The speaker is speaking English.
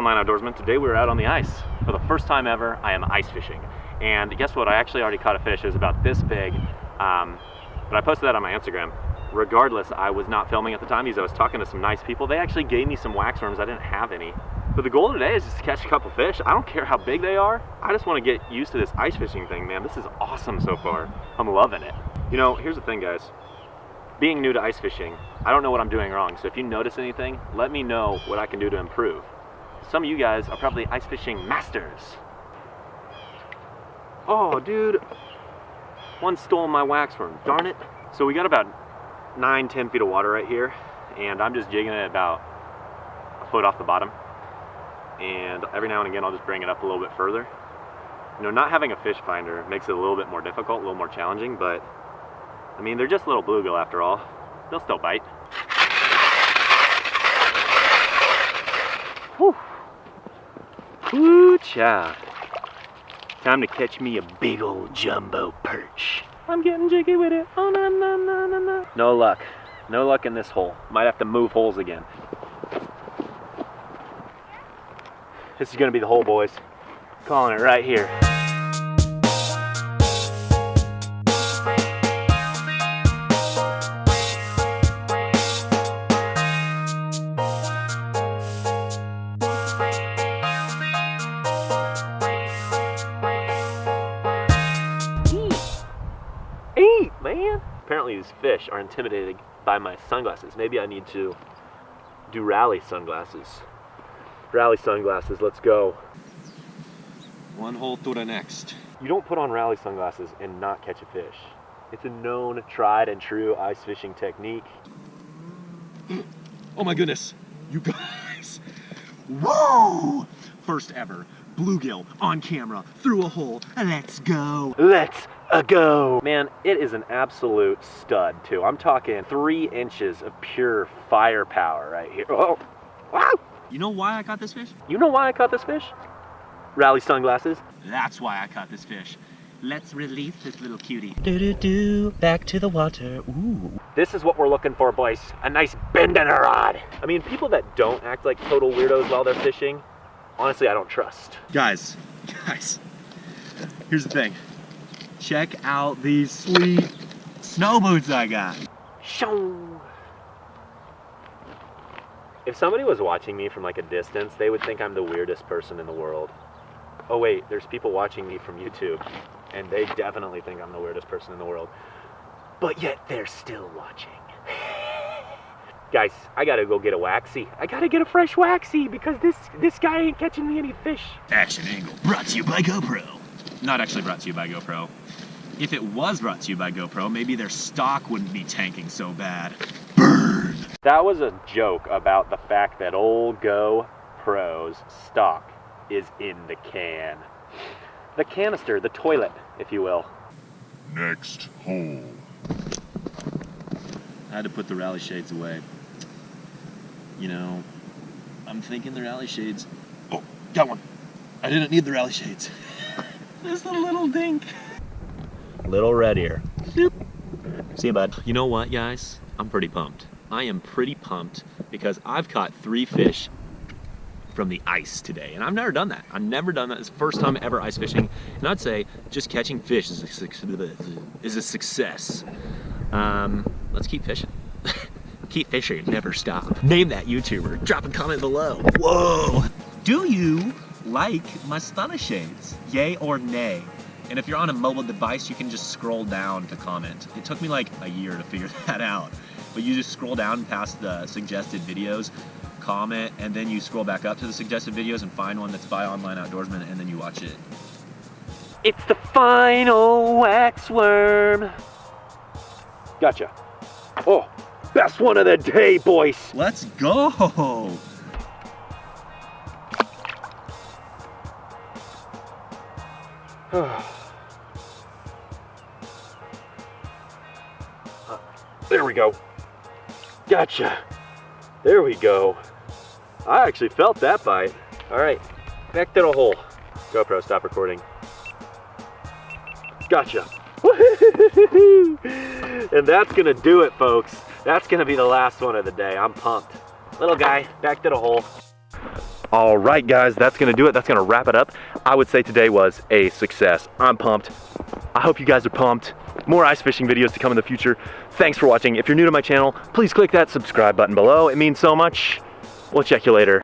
online outdoorsman. Today we were out on the ice. For the first time ever, I am ice fishing. And guess what? I actually already caught a fish. It was about this big. But I posted that on my Instagram. Regardless, I was not filming at the time because I was talking to some nice people. They actually gave me some wax worms. I didn't have any. But the goal today is just to catch a couple fish. I don't care how big they are. I just want to get used to this ice fishing thing, man. This is awesome so far. I'm loving it. You know, here's the thing, guys. Being new to ice fishing, I don't know what I'm doing wrong. So if you notice anything, let me know what I can do to improve. Some of you guys are probably ice fishing masters. Oh, dude. One stole my wax worm, darn it. So we got about 9-10 feet of water right here, and I'm just jigging it about a foot off the bottom. And every now and again, I'll just bring it up a little bit further. You know, not having a fish finder makes it a little bit more difficult, a little more challenging, but I mean, they're just little bluegill after all. They'll still bite. Whew. Woo-cha. Time to catch me a big old jumbo perch. I'm getting jiggy with it. Oh, no, no, no, no, no. No luck. No luck in this hole. Might have to move holes again. This is gonna be the hole, boys. Calling it right here. Eat, man. Apparently these fish are intimidated by my sunglasses. Maybe I need to do rally sunglasses. Rally sunglasses, let's go. One hole to the next. You don't put on rally sunglasses and not catch a fish. It's a known, tried and true ice fishing technique. Oh my goodness, you guys. Whoa! First ever bluegill on camera through a hole. Let's go. Let's go. Man, it is an absolute stud too. I'm talking 3 inches of pure firepower right here. Oh, wow. You know why I caught this fish? You know why I caught this fish? Rally sunglasses. That's why I caught this fish. Let's release this little cutie. Do-do-do, back to the water. Ooh. This is what we're looking for, boys. A nice bend in a rod. I mean, people that don't act like total weirdos while they're fishing, honestly, I don't trust. Guys, here's the thing. Check out these sweet snow boots I got. Shoo. If somebody was watching me from like a distance, they would think I'm the weirdest person in the world. Oh wait, there's people watching me from YouTube, and they definitely think I'm the weirdest person in the world. But yet they're still watching. Guys, I gotta go get a waxy. I gotta get a fresh waxy because this guy ain't catching me any fish. Action Angle, brought to you by GoPro. Not actually brought to you by GoPro. If it was brought to you by GoPro, maybe their stock wouldn't be tanking so bad. Burn! That was a joke about the fact that old GoPro's stock is in the can. The canister, the toilet, if you will. Next hole. I had to put the rally shades away. You know, I'm thinking the rally shades. Oh, got one. I didn't need the rally shades. Just a little dink. Little red ear. Doop. See you, bud. You know what, guys? I'm pretty pumped. I am pretty pumped because I've caught 3 fish from the ice today, and I've never done that. I've never done that. It's the first time ever ice fishing, and I'd say just catching fish is a success. Let's keep fishing. Keep fishing, never stop. Name that YouTuber. Drop a comment below. Whoa! Do you like my stunner shades? Yay or nay? And if you're on a mobile device, you can just scroll down to comment. It took me like a year to figure that out. But you just scroll down past the suggested videos, comment, and then you scroll back up to the suggested videos and find one that's by Online Outdoorsman, and then you watch it. It's the final wax worm. Gotcha. Oh, best one of the day, boys. Let's go. There we go. Gotcha. There we go. I actually felt that bite. All right, back to the hole. GoPro, stop recording. Gotcha. And that's gonna do it, folks. That's gonna be the last one of the day. I'm pumped. Little guy, back to the hole. All right, guys, that's gonna do it. That's gonna wrap it up. I would say today was a success. I'm pumped. I hope you guys are pumped. More ice fishing videos to come in the future. Thanks for watching. If you're new to my channel, please click that subscribe button below. It means so much. We'll check you later.